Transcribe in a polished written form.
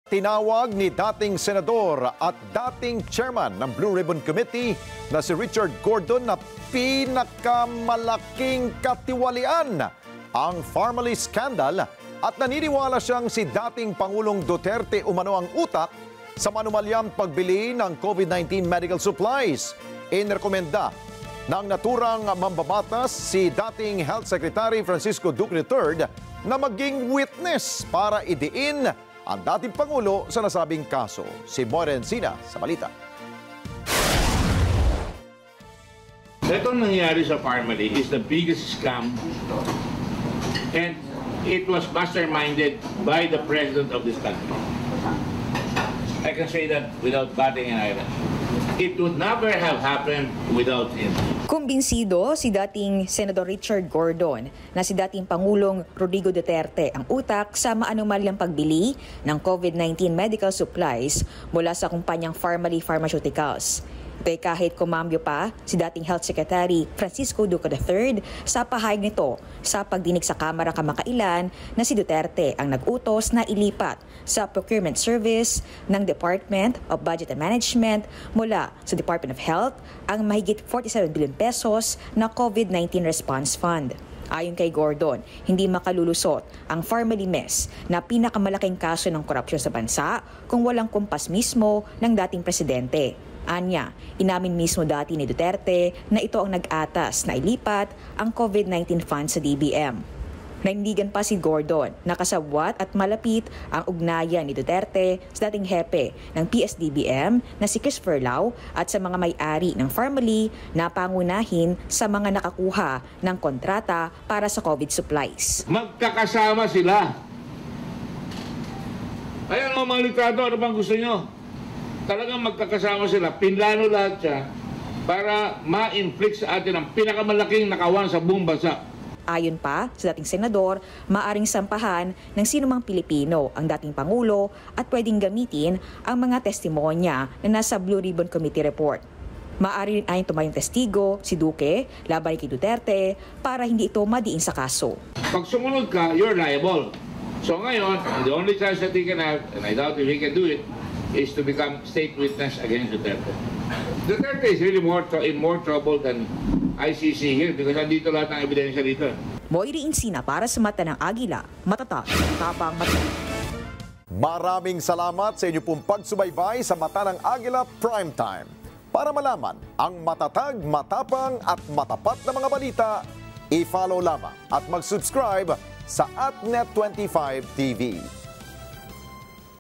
Tinawag ni dating senador at dating chairman ng Blue Ribbon Committee na si Richard Gordon na pinakamalaking katiwalian ang Pharmaly scandal at naniniwala siyang si dating Pangulong Duterte umano ang utak sa manumalyang pagbili ng COVID-19 medical supplies. Inirekomenda ng naturang mambabatas si dating Health Secretary Francisco Duque III na maging witness para idiin ang dating Pangulo sa nasabing kaso. Si Moira Encina sa balita. Itong nangyari sa Pharmaly is the biggest scam and it was masterminded by the President of this country. I can say that without batting an eyelash. It would never have happened without him. Kumbinsido si dating Senador Richard Gordon na si dating Pangulong Rodrigo Duterte ang utak sa maanumalyang pagbili ng COVID-19 medical supplies mula sa kumpanyang Pharmaly Pharmaceuticals. Ito'y kahit kumambyo pa si dating Health Secretary Francisco Duque III sa pahayag nito sa pagdinig sa Kamara kamakailan na si Duterte ang nag-utos na ilipat sa procurement service ng Department of Budget and Management mula sa Department of Health ang mahigit 47 billion pesos na COVID-19 Response Fund. Ayon kay Gordon, hindi makalulusot ang Pharmaly mess na pinakamalaking kaso ng korupsyon sa bansa kung walang kumpas mismo ng dating presidente. Anya, inamin mismo dati ni Duterte na ito ang nag-atas na ilipat ang COVID-19 fund sa DBM. Naindigan pa si Gordon na kasabwat at malapit ang ugnayan ni Duterte sa dating hepe ng PSDBM na si Christopher Lau at sa mga may-ari ng Pharmaly na pangunahin sa mga nakakuha ng kontrata para sa COVID supplies. Magkakasama sila. Ayan mga litrado, ano bang gusto nyo? Talagang magkakasama sila, pinlano lahat siya para ma-inflict sa atin ang pinakamalaking nakawan sa buong bansa. Ayon pa sa dating senador, maaring sampahan ng sinumang Pilipino ang dating Pangulo at pwedeng gamitin ang mga testimonya na nasa Blue Ribbon Committee report. Maaari rin ayon tumayong testigo, si Duque, laban kay Duterte, para hindi ito madiin sa kaso. Pag sumunod ka, you're liable. So ngayon, the only chance that he can have, and I doubt if he can do it, is to become state witness against Duterte. Duterte is really in more trouble than ICC here because nandito lahat ng ebidensya dito. Moira Encina para sa Mata ng Agila, matatag, tapang matatag. Maraming salamat sa inyo pong pagsubaybay sa Mata ng Agila Primetime. Para malaman ang matatag, matapang at matapat na mga balita, i-follow lamang at mag-subscribe sa @Net25 TV.